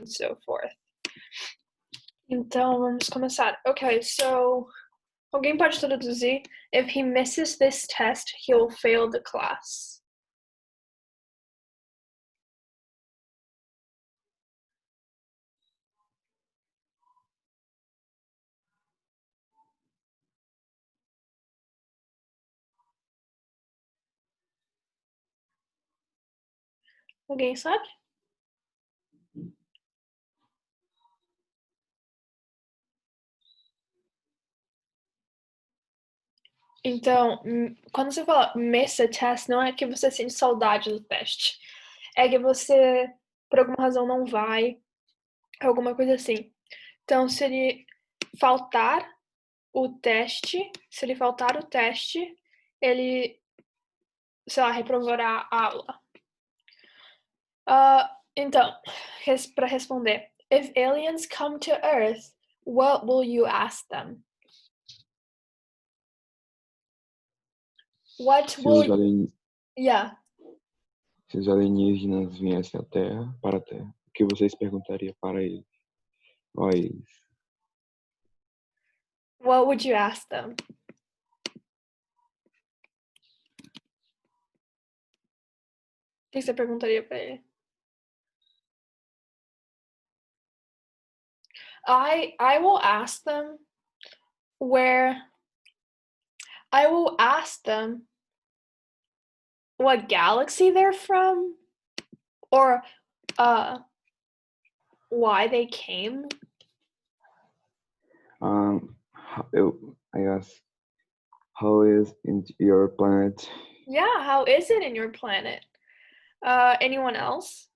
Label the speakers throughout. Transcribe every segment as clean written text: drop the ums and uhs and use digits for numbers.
Speaker 1: so forth. Então, vamos começar. Okay, so alguém pode traduzir? If he misses this test, he'll fail the class. Alguém sabe? Então, quando você fala miss a test, não é que você sente saudade do teste. É que você, por alguma razão, não vai, alguma coisa assim. Então, se ele faltar o teste, ele, sei lá, reprovará a aula. Então, para responder, if aliens come to Earth, what will you ask them? What
Speaker 2: Se
Speaker 1: will
Speaker 2: os, alien...
Speaker 1: Yeah.
Speaker 2: Se os alienígenas viessem para a Terra, o que vocês perguntariam para eles? Ó, eles.
Speaker 1: What would you ask them? O que você perguntaria para ele? I will ask them what galaxy they're from, or why they came.
Speaker 2: I ask, how is in your planet?
Speaker 1: Yeah, how is it in your planet? Anyone else?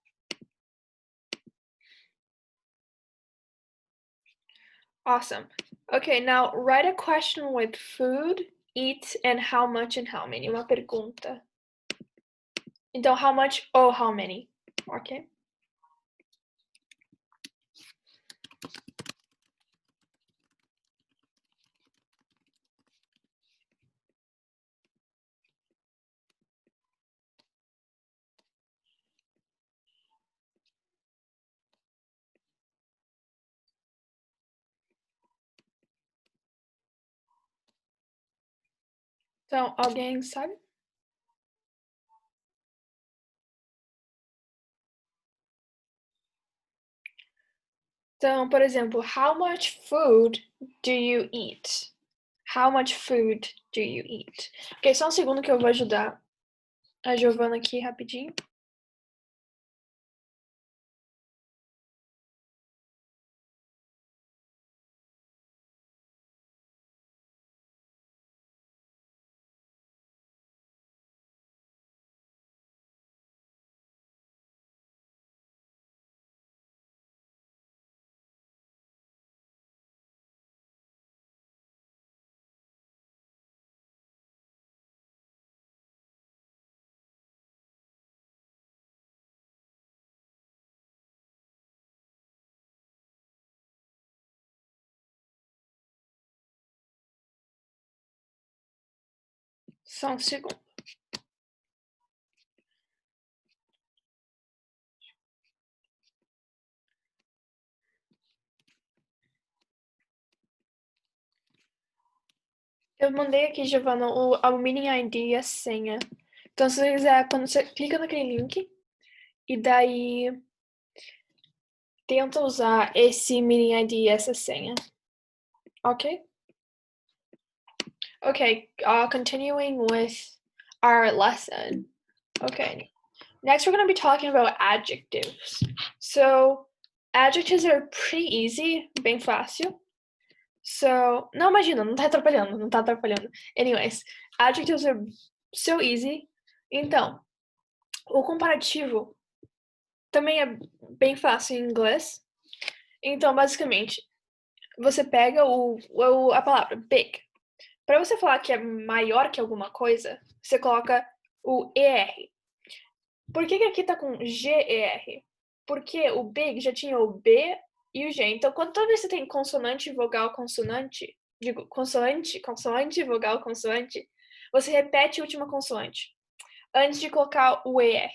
Speaker 1: Awesome. Okay, now write a question with food, eat, and how much and how many. Uma pergunta. Então, how much ou how many. Ok? Então, alguém sabe? Então, por exemplo, how much food do you eat? How much food do you eat? Ok, só um segundo que eu vou ajudar a Giovana aqui rapidinho. Só um segundo. Eu mandei aqui, Giovana, o meeting ID e a senha. Então, se você quiser, quando você clica naquele link, e daí tenta usar esse meeting ID e essa senha. Ok? Okay, continuing with our lesson. Okay, next we're going to be talking about adjectives. So, adjectives are pretty easy, bem fácil. So, não, imagina, não tá atrapalhando. Anyways, adjectives are so easy. Então, o comparativo também é bem fácil em inglês. Então, basicamente, você pega a palavra big. Para você falar que é maior que alguma coisa, você coloca o ER. Por que aqui tá com GER? Porque o big já tinha o B e o G. Então, toda vez que você tem consonante, vogal, consonante, digo, consoante, vogal, consoante, você repete a última consoante antes de colocar o ER.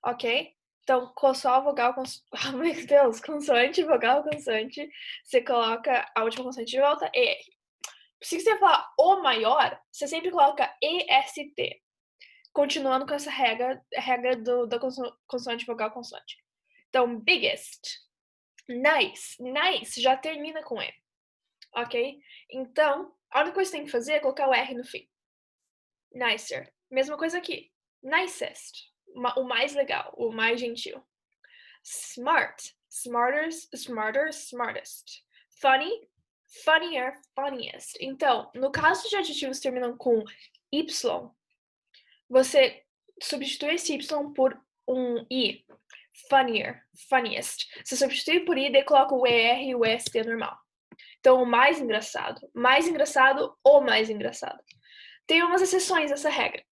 Speaker 1: Ok? Então, só vogal, oh, meu Deus, consoante, vogal, consoante, você coloca a última consoante de volta, ER. Se você falar o maior, você sempre coloca EST. Continuando com essa regra da consoante, vogal, consoante. Então, biggest, nice, já termina com E, ok? Então, a única coisa que você tem que fazer é colocar o R no fim. Nicer. Mesma coisa aqui. Nicest. O mais legal, o mais gentil. Smart. Smartest. Funny. Funnier, funniest. Então, no caso de adjetivos que terminam com Y, você substitui esse Y por um I. Funnier, funniest. Você substitui por I, daí coloca o ER e o ST normal. Então, o mais engraçado, o mais engraçado. Tem umas exceções a essa regra.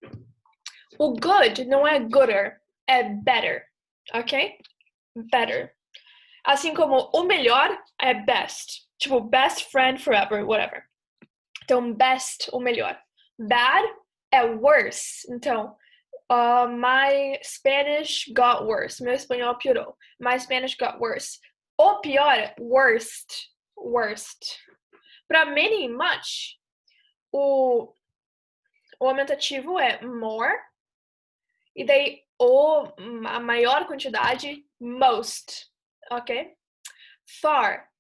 Speaker 1: O good não é gooder, é better, ok? Better. Assim como o melhor é best. Tipo, best friend forever, whatever. Então, best, o melhor. Bad é worse. Então, my Spanish got worse. Meu espanhol piorou. My Spanish got worse. O pior é worst. Para many e much, o aumentativo é more. E daí, a maior quantidade, most. Ok? Far.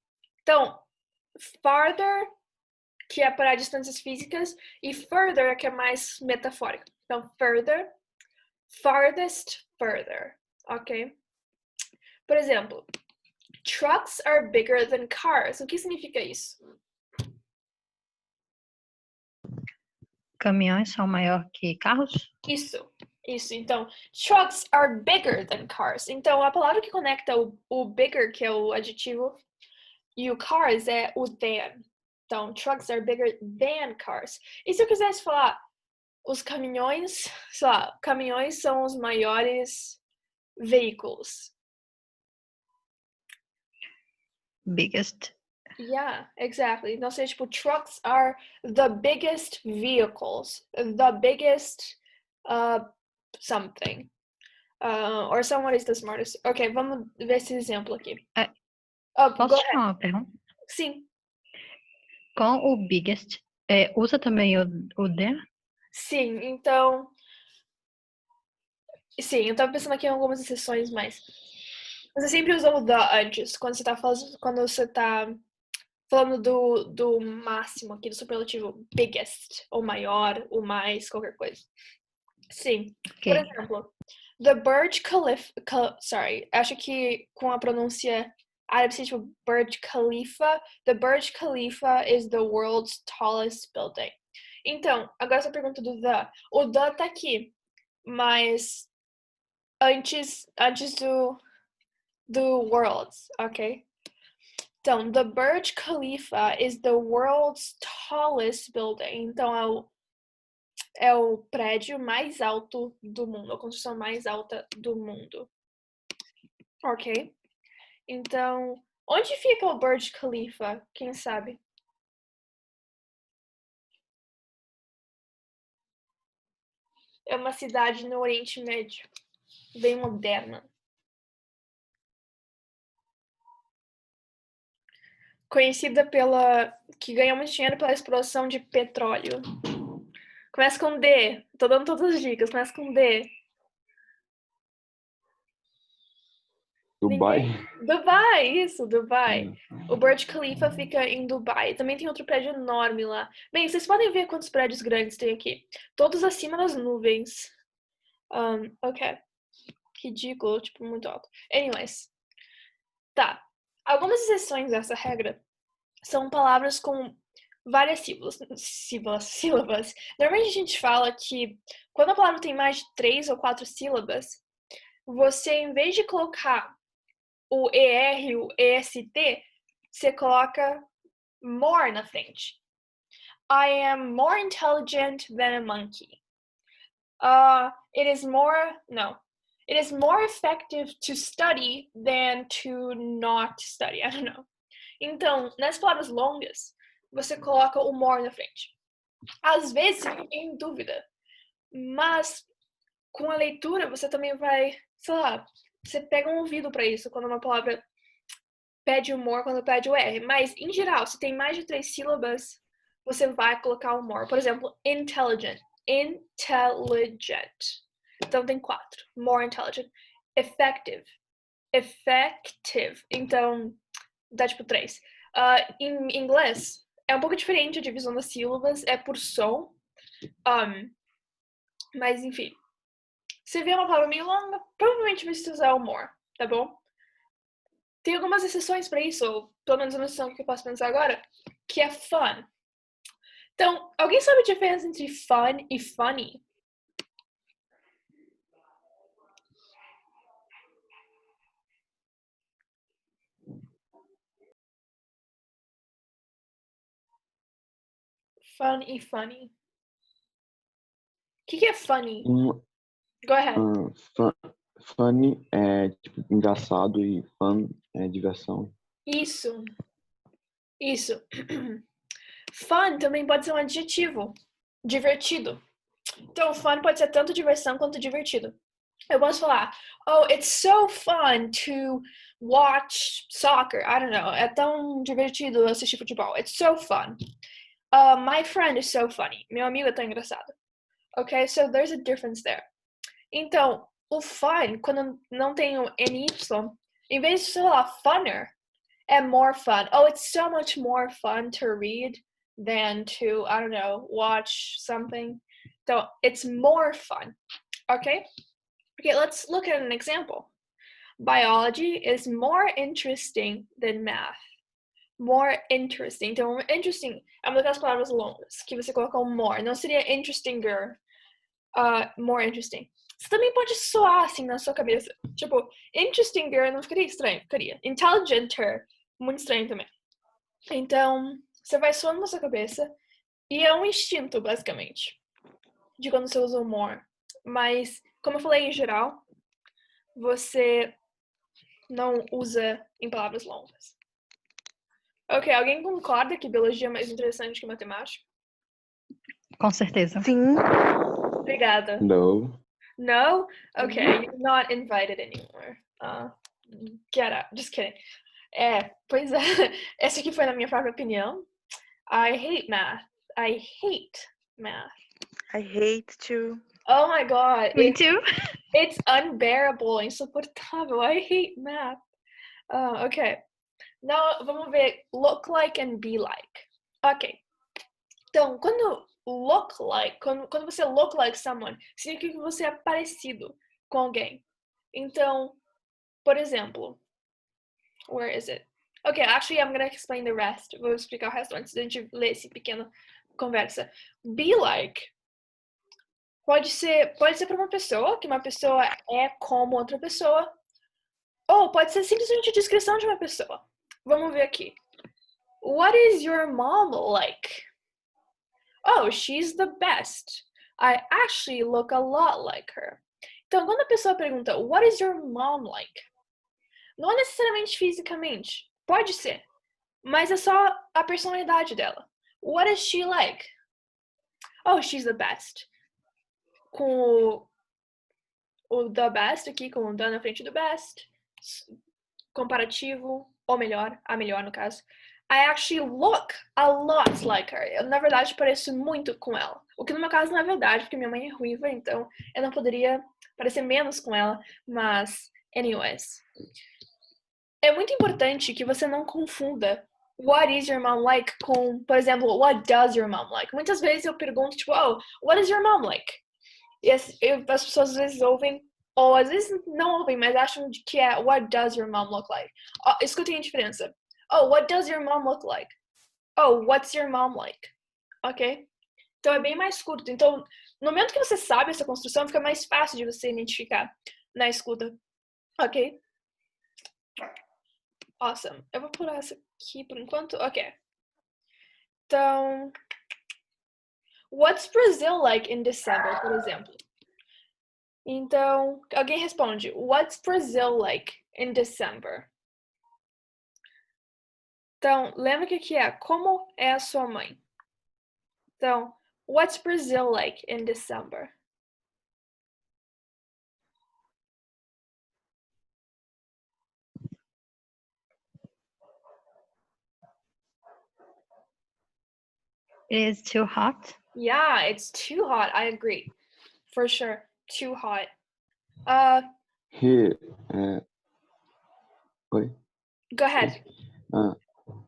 Speaker 1: Então, farther, que é para distâncias físicas, e further, que é mais metafórico. Então, further, farthest, further. Ok? Por exemplo, trucks are bigger than cars. O que significa isso?
Speaker 3: Caminhões são maior que carros?
Speaker 1: Isso. Então, trucks are bigger than cars. Então, a palavra que conecta o bigger, que é o adjetivo, e o cars é o than. Então, trucks are bigger than cars. E se eu quisesse falar os caminhões, sei lá, caminhões são os maiores veículos.
Speaker 3: Biggest.
Speaker 1: Yeah, exactly. Então, seria tipo, trucks are the biggest vehicles. The biggest something. Or someone is the smartest. Ok, vamos ver esse exemplo aqui.
Speaker 3: Posso te falar uma pergunta?
Speaker 1: Sim.
Speaker 3: Com o biggest, usa também o the?
Speaker 1: Sim, então... Sim, eu tava pensando aqui em algumas exceções, mas... Você sempre usa o the antes, quando você tá falando do máximo aqui, do superlativo biggest, ou maior, o mais, qualquer coisa. Sim.
Speaker 3: Okay.
Speaker 1: Por exemplo, the Burj Khalifa... Sorry, acho que com a pronúncia árabe seria tipo Burj Khalifa. The Burj Khalifa is the world's tallest building. Então, agora essa pergunta do the. O the tá aqui, mas antes do world's, ok? Então, the Burj Khalifa is the world's tallest building. Então, é o prédio mais alto do mundo, a construção mais alta do mundo. Ok? Então, onde fica o Burj Khalifa? Quem sabe? É uma cidade no Oriente Médio, bem moderna. Conhecida que ganha muito dinheiro pela exploração de petróleo. Começa com D. Tô dando todas as dicas. Começa com D.
Speaker 2: Dubai?
Speaker 1: Dubai, isso, Dubai. O Burj Khalifa fica em Dubai. Também tem outro prédio enorme lá. Bem, vocês podem ver quantos prédios grandes tem aqui. Todos acima das nuvens. Ok. Ridículo, tipo, muito alto. Anyways. Tá. Algumas exceções dessa regra são palavras com várias sílabas. Normalmente a gente fala que quando a palavra tem mais de 3 ou 4 sílabas, você, em vez de colocar o ER, o EST, você coloca more na frente. I am more intelligent than a monkey. It is more effective to study than to not study. I don't know. Então, nas palavras longas, você coloca o more na frente. Às vezes, você fica em dúvida, mas com a leitura você também vai, sei lá, você pega um ouvido para isso quando uma palavra pede o more, quando pede o R. Mas, em geral, se tem mais de 3 sílabas, você vai colocar o more. Por exemplo, intelligent. Intelligent. Então tem 4. More intelligent. Effective. Effective. Então, dá tipo 3. Em inglês, é um pouco diferente a divisão das sílabas. É por som. Mas, enfim. Se vier uma palavra meio longa, provavelmente vai usar o more. Tá bom? Tem algumas exceções para isso, ou pelo menos uma exceção que eu posso pensar agora, que é fun. Então, alguém sabe a diferença entre fun e funny? Fun e funny. O que é funny?
Speaker 2: Um,
Speaker 1: Go ahead.
Speaker 2: funny é tipo engraçado e fun é diversão.
Speaker 1: Isso. Fun também pode ser um adjetivo. Divertido. Então, fun pode ser tanto diversão quanto divertido. Eu posso falar, oh, it's so fun to watch soccer. I don't know. É tão divertido assistir futebol. It's so fun. My friend is so funny. Meu amigo é tão engraçado. Okay, so there's a difference there. Então, o fun, quando não tem o NY, em vez de falar funner, é more fun. Oh, it's so much more fun to read than to, I don't know, watch something. So it's more fun. Okay? Okay, let's look at an example. Biology is more interesting than math. More interesting. Então, interesting é uma daquelas palavras longas que você coloca um more. Não seria interestinger. More interesting. Você também pode soar assim na sua cabeça. Tipo, interestinger não ficaria estranho? Ficaria. Intelligenter, muito estranho também. Então, você vai soando na sua cabeça e é um instinto, basicamente, de quando você usa o more. Mas, como eu falei em geral, você não usa em palavras longas. Ok, alguém concorda que biologia é mais interessante que matemática?
Speaker 3: Com certeza.
Speaker 4: Sim.
Speaker 1: Obrigada.
Speaker 2: No.
Speaker 1: No? Okay, you're not invited anymore. Get out. Just kidding. Pois é. Essa aqui foi na minha própria opinião. I hate math. I hate math.
Speaker 4: I hate to.
Speaker 1: Oh my god.
Speaker 3: Me too.
Speaker 1: It's unbearable, insuportável. I hate math. Ok. Now, vamos ver look like and be like. Ok. Então, quando você look like someone, significa que você é parecido com alguém. Então, por exemplo, where is it? Okay, actually, I'm gonna explain the rest. Vou explicar o resto antes da gente ler esse pequeno conversa. Be like pode ser para uma pessoa, que uma pessoa é como outra pessoa, ou pode ser simplesmente a descrição de uma pessoa. Vamos ver aqui. What is your mom like? Oh, she's the best. I actually look a lot like her. Então, quando a pessoa pergunta, what is your mom like? Não é necessariamente fisicamente. Pode ser. Mas é só a personalidade dela. What is she like? Oh, she's the best. Com o the best aqui, com o the na frente do best. Comparativo. Ou melhor, a melhor no caso. I actually look a lot like her. Eu, na verdade, pareço muito com ela. O que no meu caso não é verdade, porque minha mãe é ruiva, então eu não poderia parecer menos com ela. Mas, anyways. É muito importante que você não confunda what is your mom like com, por exemplo, what does your mom like? Muitas vezes eu pergunto, tipo, oh, what is your mom like? E as pessoas às vezes ouvem, ou às vezes não ouvem, mas acham que é what does your mom look like? Escutem a diferença. Oh, what does your mom look like? Oh, what's your mom like? Ok? Então é bem mais curto. Então, no momento que você sabe essa construção, fica mais fácil de você identificar na escuta. Ok? Awesome. Eu vou pular essa aqui por enquanto. Ok. Então, what's Brazil like in December, por exemplo? Então, alguém responde, what's Brazil like in December? Então, lembra que aqui é como é a sua mãe? Então, what's Brazil like in December?
Speaker 3: It is too hot.
Speaker 1: Yeah, it's too hot. I agree. For sure. Too hot.
Speaker 2: He, oi?
Speaker 1: Go ahead.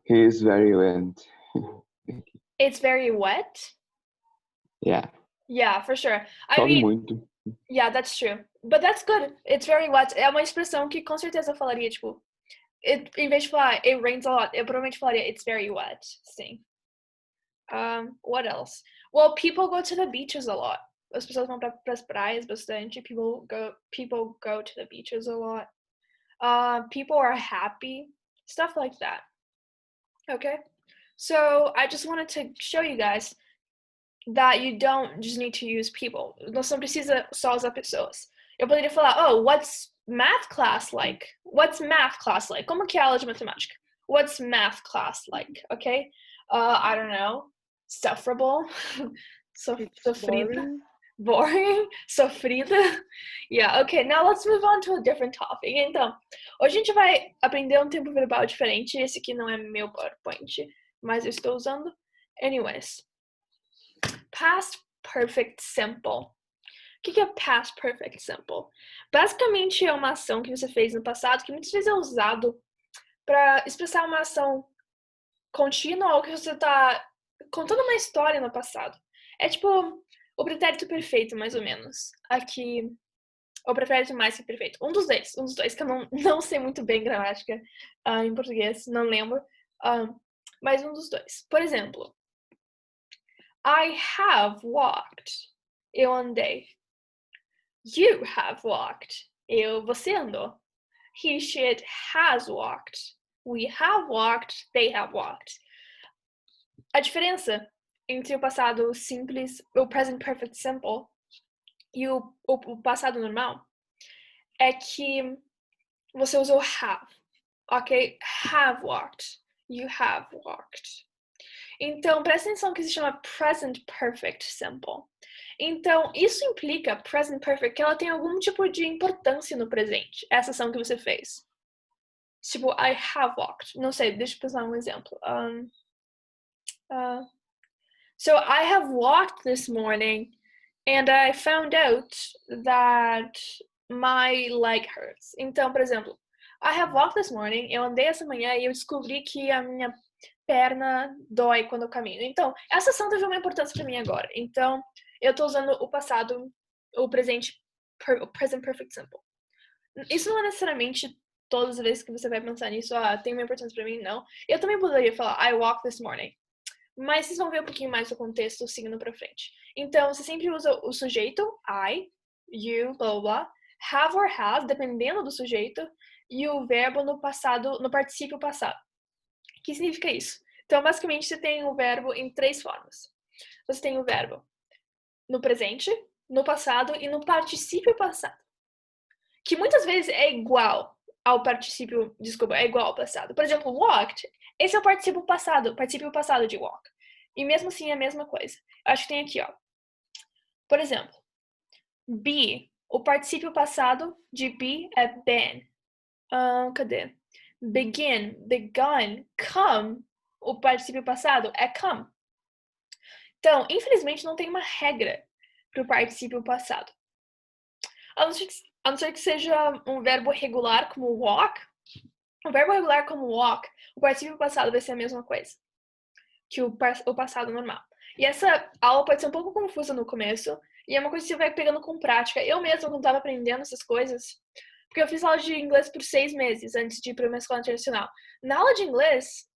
Speaker 2: He is very wet.
Speaker 1: It's very wet.
Speaker 2: Yeah.
Speaker 1: Yeah, for sure. I
Speaker 2: Chove
Speaker 1: mean,
Speaker 2: muito.
Speaker 1: yeah, that's true. But that's good. It's very wet. É uma expressão que com certeza eu falaria, tipo, em vez de falar it rains a lot, eu provavelmente falaria it's very wet. Sim. What else? Well, people go to the beaches a lot. As pessoas vão para as praias bastante. People go to the beaches a lot. People are happy. Stuff like that. Okay? So, I just wanted to show you guys that you don't just need to use people. Você não precisa só usar pessoas. Eu poderia falar, oh, what's math class like? What's math class like? Como que é a aula de matemática? What's math class like? Okay? I don't know. Sufferable.
Speaker 4: It's
Speaker 1: Sofrida. Boring. Sofrida. Yeah, okay. Now let's move on to a different topic. Então, hoje a gente vai aprender um tempo verbal diferente. Esse aqui não é meu PowerPoint, mas eu estou usando. Anyways. Past Perfect Simple. O que é Past Perfect Simple? Basicamente é uma ação que você fez no passado que muitas vezes é usado para expressar uma ação contínua ou que você está contando uma história no passado. É tipo o pretérito perfeito, mais ou menos. Aqui, o pretérito mais que perfeito. Um dos dois, que eu não sei muito bem gramática em português, não lembro. Mas um dos dois. Por exemplo, I have walked. Eu andei. You have walked. Você andou. He, she, it has walked. We have walked. They have walked. A diferença entre o passado simples, o present perfect simple, e o passado normal é que você usou have. Ok? Have walked. You have walked. Então, presta atenção que se chama present perfect simple. Então, isso implica, present perfect, que ela tem algum tipo de importância no presente, essa ação que você fez. Tipo, I have walked. Não sei, deixa eu pensar um exemplo. So, I have walked this morning and I found out that my leg hurts. Então, por exemplo, I have walked this morning, eu andei essa manhã e eu descobri que a minha perna dói quando eu caminho. Então, essa ação teve uma importância para mim agora. Então, eu tô usando o passado, o presente, o present perfect simple. Isso não é necessariamente todas as vezes que você vai pensar nisso, tem uma importância para mim, não. Eu também poderia falar, I walked this morning. Mas vocês vão ver um pouquinho mais do contexto seguindo para frente. Então, você sempre usa o sujeito, I, you, blá, blá, blá, have or has, dependendo do sujeito, e o verbo no passado, no particípio passado. O que significa isso? Então, basicamente, você tem o verbo em 3 formas. Você tem o verbo no presente, no passado e no particípio passado. Que muitas vezes é igual ao particípio, é igual ao passado. Por exemplo, walked, esse é o particípio passado de walk. E mesmo assim é a mesma coisa. Eu acho que tem aqui, ó. Por exemplo, be, o particípio passado de be é been. Cadê? Begin, begun, come, o particípio passado é come. Então, infelizmente, não tem uma regra para o particípio passado. A não ser que seja um verbo regular como walk. O verbo regular como walk, o particípio passado vai ser a mesma coisa que o passado normal. E essa aula pode ser um pouco confusa no começo, e é uma coisa que você vai pegando com prática. Eu mesma, quando estava aprendendo essas coisas, porque eu fiz aula de inglês por 6 meses antes de ir para uma escola internacional. Na aula de inglês,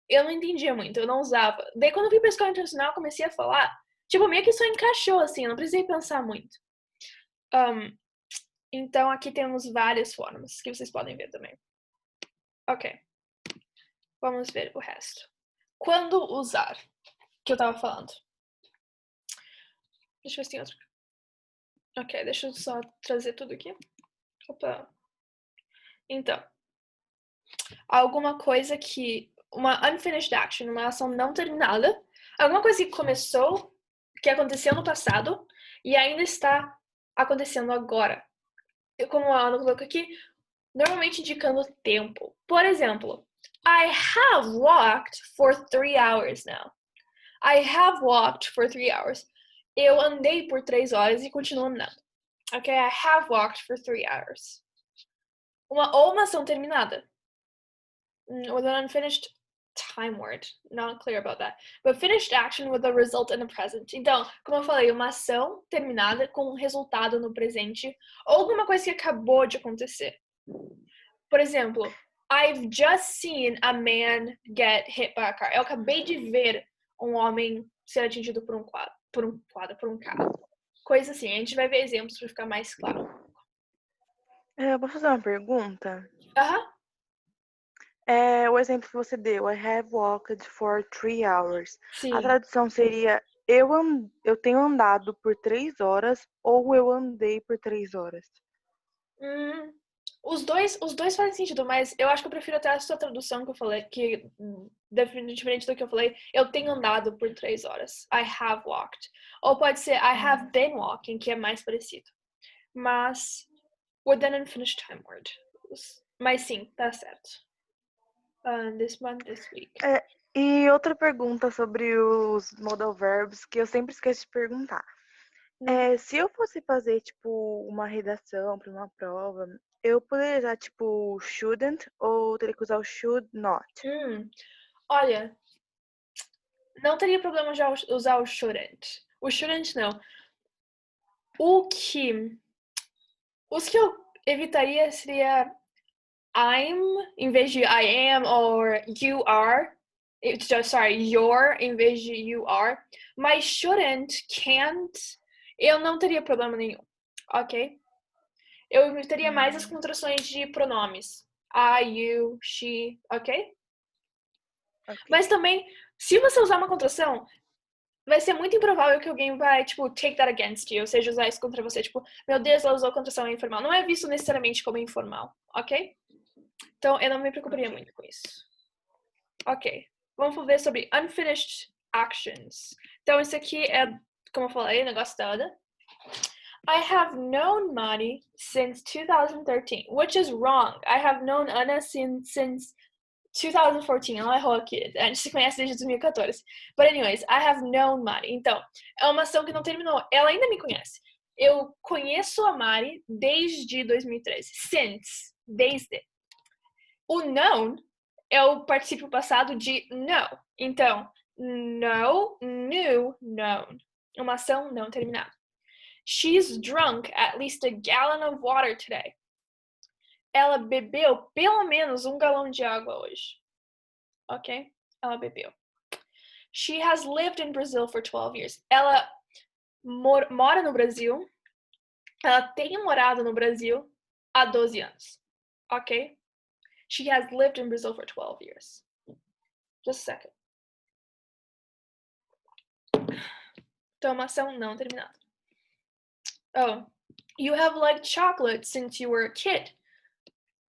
Speaker 1: eu não entendia muito, eu não usava. Daí, quando eu vim para a escola internacional, eu comecei a falar, tipo, meio que isso encaixou, assim, eu não precisei pensar muito. Então, aqui temos várias formas que vocês podem ver também. Ok. Vamos ver o resto. Quando usar? Que eu tava falando. Deixa eu ver se tem outro. Ok, deixa eu só trazer tudo aqui. Opa. Então, alguma coisa que... Uma unfinished action, uma ação não terminada. Alguma coisa que começou, que aconteceu no passado e ainda está acontecendo agora. Como a Ana colocou aqui, normalmente indicando tempo. Por exemplo, I have walked for 3 hours now. I have walked for 3 hours. Eu andei por 3 horas e continuo andando. Ok? I have walked for 3 hours. Ou uma ação terminada. With an unfinished time word. Not clear about that. But finished action with a result in the present. Então, como eu falei, uma ação terminada com um resultado no presente ou alguma coisa que acabou de acontecer. Por exemplo, I've just seen a man get hit by a car. Eu acabei de ver um homem ser atingido por um carro. Coisa assim. A gente vai ver exemplos para ficar mais claro.
Speaker 4: Posso fazer uma pergunta?
Speaker 1: Aham.
Speaker 4: O exemplo que você deu, I have walked for 3 hours.
Speaker 1: Sim.
Speaker 4: A tradução seria eu tenho andado por 3 horas ou eu andei por 3 horas.
Speaker 1: Os dois fazem sentido, mas eu acho que eu prefiro até a sua tradução que eu falei, que definitivamente do que eu falei, eu tenho andado por 3 horas. I have walked. Ou pode ser I have been walking, que é mais parecido. Mas with an unfinished time word. Mas sim, tá certo. This month, this week.
Speaker 4: E outra pergunta sobre os modal verbs que eu sempre esqueço de perguntar. Se eu fosse fazer, tipo, uma redação para uma prova, eu poderia usar, tipo, shouldn't ou teria que usar o should not?
Speaker 1: Olha, não teria problema já usar o shouldn't. O shouldn't não. Os que eu evitaria seria I'm em vez de I am or you are. You're em vez de you are. Mas shouldn't, can't, eu não teria problema nenhum, ok? Eu evitaria mais as contrações de pronomes. I, you, she, ok? Mas também, se você usar uma contração, vai ser muito improvável que alguém vai, tipo, take that against you, ou seja, usar isso contra você. Tipo, meu Deus, ela usou contração informal. Não é visto necessariamente como informal, ok? Então, eu não me preocuparia muito com isso. Ok. Vamos ver sobre unfinished actions. Então, isso aqui é, como eu falei, o negócio da Ana. I have known Mari since 2013, which is wrong. I have known Ana since 2014. Ela errou aqui. A gente se conhece desde 2014. But anyways, I have known Mari. Então, é uma ação que não terminou. Ela ainda me conhece. Eu conheço a Mari desde 2013. Since. Desde. O known é o particípio passado de know. Então, know, knew, known. Uma ação não terminada. She's drunk at least a gallon of water today. Ela bebeu pelo menos 1 galão de água hoje. Ok? Ela bebeu. She has lived in Brazil for 12 years. Ela mora no Brasil. Ela tem morado no Brasil há 12 anos. Ok? She has lived in Brazil for 12 years. Just a second. Então, uma ação não terminada. Oh, you have liked chocolate since you were a kid.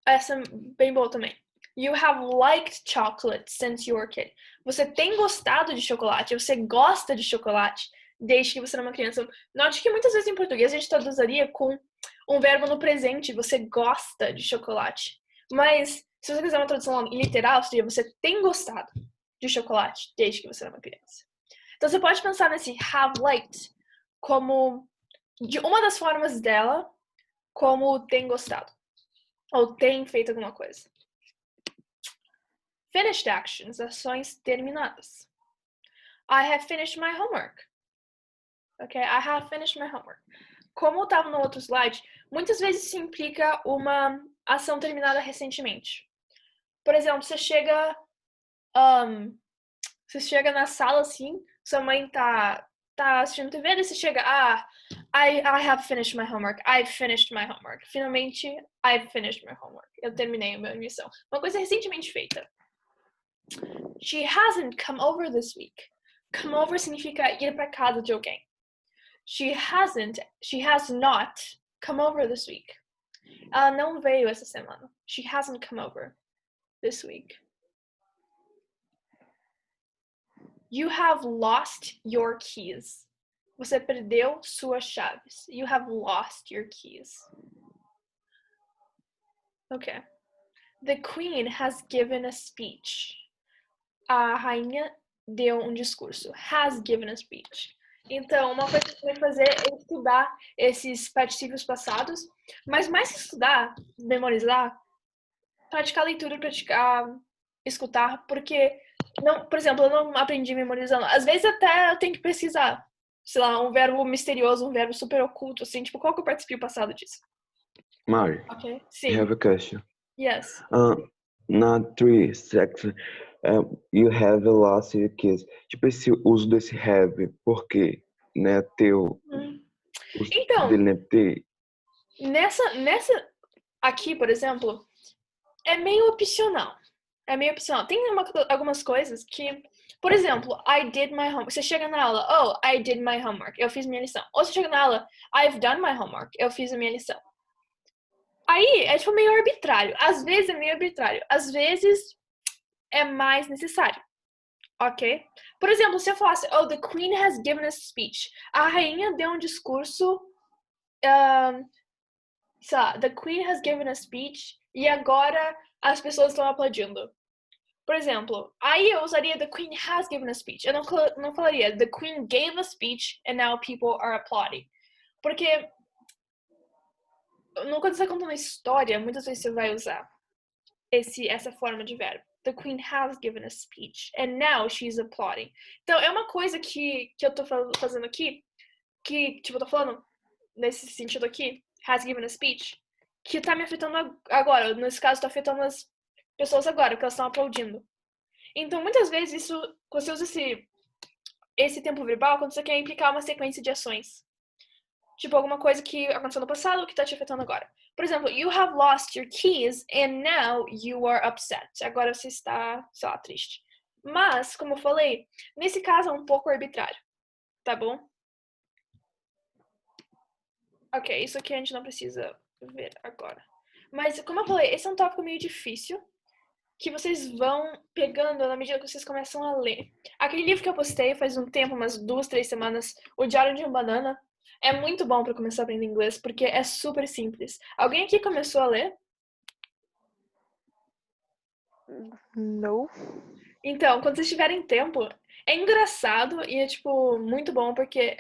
Speaker 1: Essa bem boa também. You have liked chocolate since you were a kid. Você tem gostado de chocolate, você gosta de chocolate desde que você era uma criança. Note que muitas vezes em português a gente traduziria com um verbo no presente, você gosta de chocolate. Mas, se você quiser uma tradução literal, seria você tem gostado de chocolate desde que você era uma criança. Então, você pode pensar nesse have liked como de uma das formas dela, como tem gostado. Ou tem feito alguma coisa. Finished actions, ações terminadas. I have finished my homework. Ok, I have finished my homework. Como estava no outro slide, muitas vezes isso implica uma ação terminada recentemente. Por exemplo, você chega na sala assim, sua mãe tá assistindo TV, daí você chega, I have finished my homework. I've finished my homework. Finalmente, I've finished my homework. Eu terminei a minha missão. Uma coisa recentemente feita. She hasn't come over this week. Come over significa ir para casa de alguém. She has not come over this week. Ela não veio essa semana. She hasn't come over this week. You have lost your keys. Você perdeu suas chaves. You have lost your keys. Okay. The queen has given a speech. A rainha deu um discurso. Has given a speech. Então, uma coisa que você vai fazer é estudar esses particípios passados, mas mais que estudar, memorizar, praticar leitura, praticar escutar, porque, não, por exemplo, eu não aprendi memorizando. Às vezes até eu tenho que pesquisar, sei lá, um verbo misterioso, um verbo super oculto, assim, tipo, qual que é o participio passado disso?
Speaker 2: Mari,
Speaker 1: Ok?
Speaker 2: I
Speaker 1: Sim.
Speaker 2: have a question.
Speaker 1: Yes.
Speaker 2: Na 3 section, you have lost your kids. Tipo, esse uso desse have, por quê? Né, teu, o
Speaker 1: Então,
Speaker 2: dele, né, ter.
Speaker 1: nessa aqui, por exemplo, é meio opcional. É meio opcional. Tem algumas coisas que, por exemplo, I did my homework. Você chega na aula, oh, I did my homework. Eu fiz minha lição. Ou você chega na aula, I've done my homework. Eu fiz a minha lição. Aí é tipo meio arbitrário. Às vezes é meio arbitrário. Às vezes é mais necessário. Ok? Por exemplo, se eu falasse, oh, the queen has given a speech. A rainha deu um discurso. Sei lá, the queen has given a speech. E agora as pessoas estão aplaudindo. Por exemplo, aí eu usaria the queen has given a speech. Eu não falaria the queen gave a speech and now people are applauding. Porque quando você conta uma história, muitas vezes você vai usar essa forma de verbo. The queen has given a speech and now she's applauding. Então, é uma coisa que eu tô fazendo aqui, que, tipo, eu tô falando nesse sentido aqui, has given a speech, que tá me afetando agora. Nesse caso, tá afetando as pessoas agora, que elas estão aplaudindo. Então, muitas vezes, você usa esse tempo verbal quando você quer implicar uma sequência de ações. Tipo, alguma coisa que aconteceu no passado que tá te afetando agora. Por exemplo, you have lost your keys and now you are upset. Agora você está, sei lá, triste. Mas, como eu falei, nesse caso é um pouco arbitrário. Tá bom? Ok, isso aqui a gente não precisa ver agora. Mas, como eu falei, esse é um tópico meio difícil, que vocês vão pegando na medida que vocês começam a ler. Aquele livro que eu postei faz um tempo, umas 2, 3 semanas, O Diário de uma Banana, é muito bom para começar a aprender inglês, porque é super simples. Alguém aqui começou a ler?
Speaker 4: Não.
Speaker 1: Então, quando vocês tiverem tempo, é engraçado e é, tipo, muito bom, porque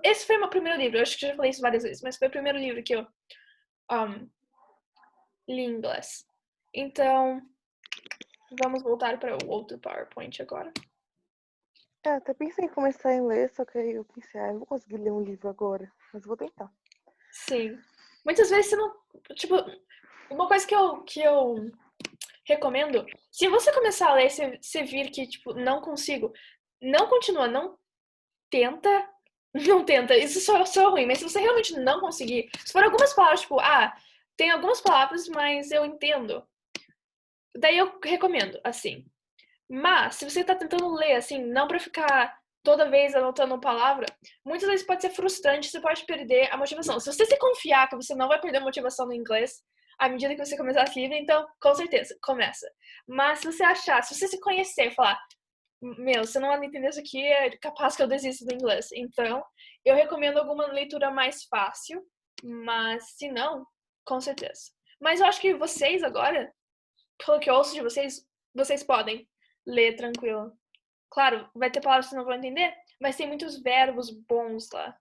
Speaker 1: esse foi o meu primeiro livro, eu acho que já falei isso várias vezes, mas foi o primeiro livro que eu li em inglês. Então, vamos voltar para o outro PowerPoint agora.
Speaker 4: Até pensei em começar a ler, só que aí eu pensei, eu não vou conseguir ler um livro agora, mas vou tentar.
Speaker 1: Sim. Muitas vezes você não... Tipo, uma coisa que eu recomendo, se você começar a ler e você vir que, tipo, não consigo, não continua, não tenta, não tenta, isso só ruim, mas se você realmente não conseguir, se for algumas palavras, tipo, tem algumas palavras, mas eu entendo, daí eu recomendo, assim. Mas, se você tá tentando ler, assim, não pra ficar toda vez anotando palavra, muitas vezes pode ser frustrante, você pode perder a motivação. Se você se confiar que você não vai perder a motivação no inglês, à medida que você começar a livro, então, com certeza, começa. Mas se você achar, se você se conhecer e falar, você não vai entender isso aqui, é capaz que eu desisto do inglês. Então, eu recomendo alguma leitura mais fácil, mas se não, com certeza. Mas eu acho que vocês agora, pelo que eu ouço de vocês, vocês podem ler tranquilo. Claro, vai ter palavras que vocês não vão entender, mas tem muitos verbos bons lá.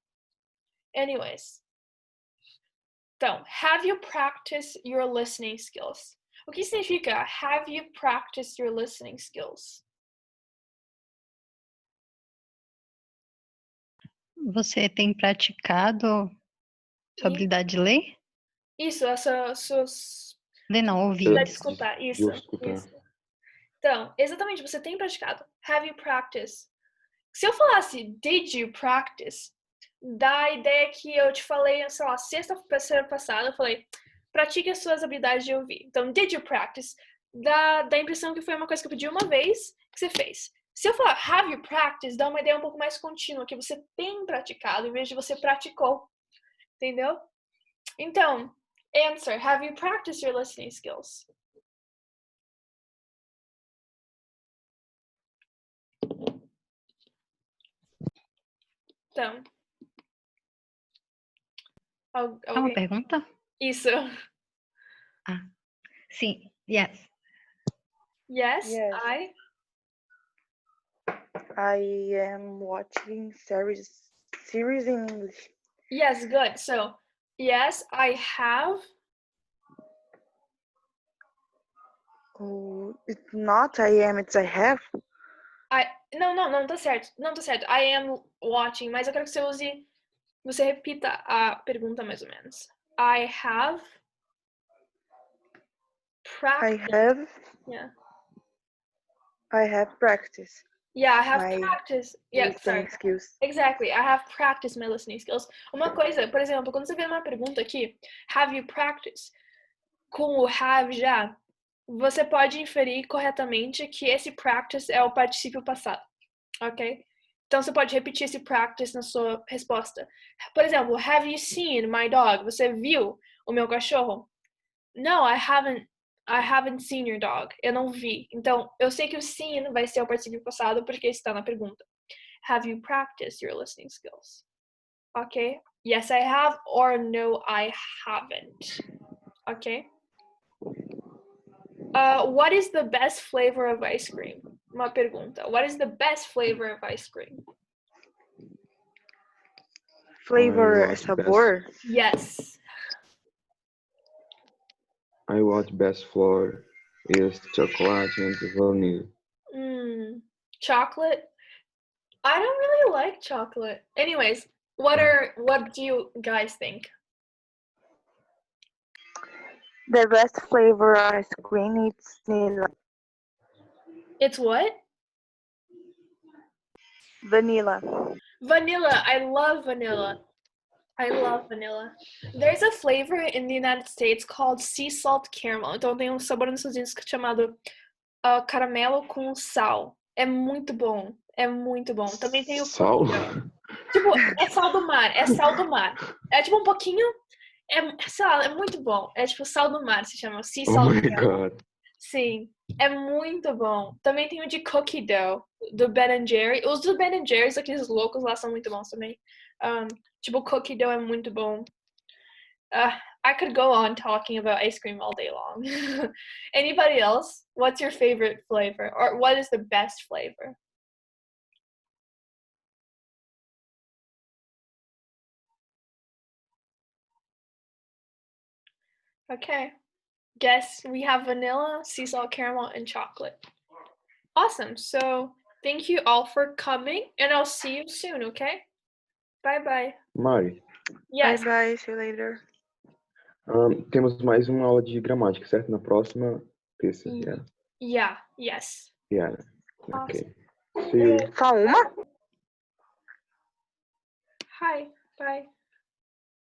Speaker 1: Anyways. Então, have you practiced your listening skills? O que significa have you practiced your listening skills?
Speaker 3: Você tem praticado sua habilidade de ler?
Speaker 1: Isso, suas...
Speaker 3: Ler não, ouvir,
Speaker 1: habilidade de
Speaker 3: desculpa.
Speaker 1: escutar. Isso,
Speaker 2: escutar.
Speaker 1: isso. Então, exatamente, você tem praticado. Have you practiced? Se eu falasse did you practice, dá a ideia que eu te falei, sei lá, sexta-feira passada, eu falei, pratique as suas habilidades de ouvir. Então, did you practice? Dá a impressão que foi uma coisa que eu pedi uma vez, que você fez. Se eu falar have you practiced, dá uma ideia um pouco mais contínua, que você tem praticado, em vez de você praticou. Entendeu? Então, answer, have you practiced your listening skills? Então,
Speaker 3: É uma
Speaker 1: alguém?
Speaker 3: pergunta?
Speaker 1: Isso.
Speaker 3: Sim, yes.
Speaker 1: Yes,
Speaker 4: Yes.
Speaker 1: I.
Speaker 4: I am watching series in English.
Speaker 1: Yes, good. So, yes, I have.
Speaker 4: Oh, it's not I am, it's I have.
Speaker 1: Não tá certo. Não tá certo. I am watching, mas eu quero que você repita a pergunta mais ou menos. I have
Speaker 4: I
Speaker 1: practiced.
Speaker 4: have
Speaker 1: Yeah.
Speaker 4: I have practice
Speaker 1: Yeah, I have
Speaker 4: my
Speaker 1: practiced. Yeah, sorry.
Speaker 4: listening skills.
Speaker 1: Exactly. I have practiced my listening skills. Uma coisa, por exemplo, quando você vê uma pergunta aqui, have you practiced? Com o have já, você pode inferir corretamente que esse practice é o particípio passado, ok? Então você pode repetir esse practice na sua resposta. Por exemplo, have you seen my dog? Você viu o meu cachorro? No, I haven't seen your dog. Eu não vi. Então, eu sei que o seen vai ser o particípio passado porque está na pergunta. Have you practiced your listening skills? Ok? Yes, I have, or no, I haven't. Ok? What is the best flavor of ice cream? Uma pergunta. What is the best flavor of ice cream?
Speaker 4: Flavor,
Speaker 2: watch
Speaker 4: sabor.
Speaker 1: Yes.
Speaker 2: I watch best flavor is chocolate and vanilla.
Speaker 1: Chocolate? I don't really like chocolate. Anyways, what do you guys think?
Speaker 4: The best flavor ice cream is vanilla.
Speaker 1: It's what?
Speaker 4: Vanilla.
Speaker 1: Vanilla. I love vanilla. I love vanilla. There's a flavor in the United States called sea salt caramel. Então tem um sabor nos Estados Unidos chamado caramelo com sal. É muito bom. É muito bom. Também tem o
Speaker 2: Sal?
Speaker 1: Tipo, é sal do mar. É sal do mar. É tipo um pouquinho. Sal, é muito bom. É tipo sal do mar, se chama sea
Speaker 2: Oh
Speaker 1: salt
Speaker 2: my
Speaker 1: caramel.
Speaker 2: god.
Speaker 1: Sim, é muito bom. Também tem o de cookie dough, do Ben Jerry. Os do Ben Jerry's, aqueles loucos lá, são muito bons também. Tipo, cookie dough é muito bom. I could go on talking about ice cream all day long. Anybody else? What's your favorite flavor? Or what is the best flavor? Okay. Guess we have vanilla, sea salt caramel, and chocolate. Awesome. So thank you all for coming, and I'll see you soon, okay? Bye-bye.
Speaker 2: Mari,
Speaker 1: Yes.
Speaker 4: Bye bye, see you later.
Speaker 2: temos mais uma aula de gramática, certo? Na próxima terça.
Speaker 1: Yeah. Yes.
Speaker 2: Yeah.
Speaker 1: Awesome.
Speaker 2: Okay. See you.
Speaker 4: Só uma?
Speaker 1: Hi. Bye.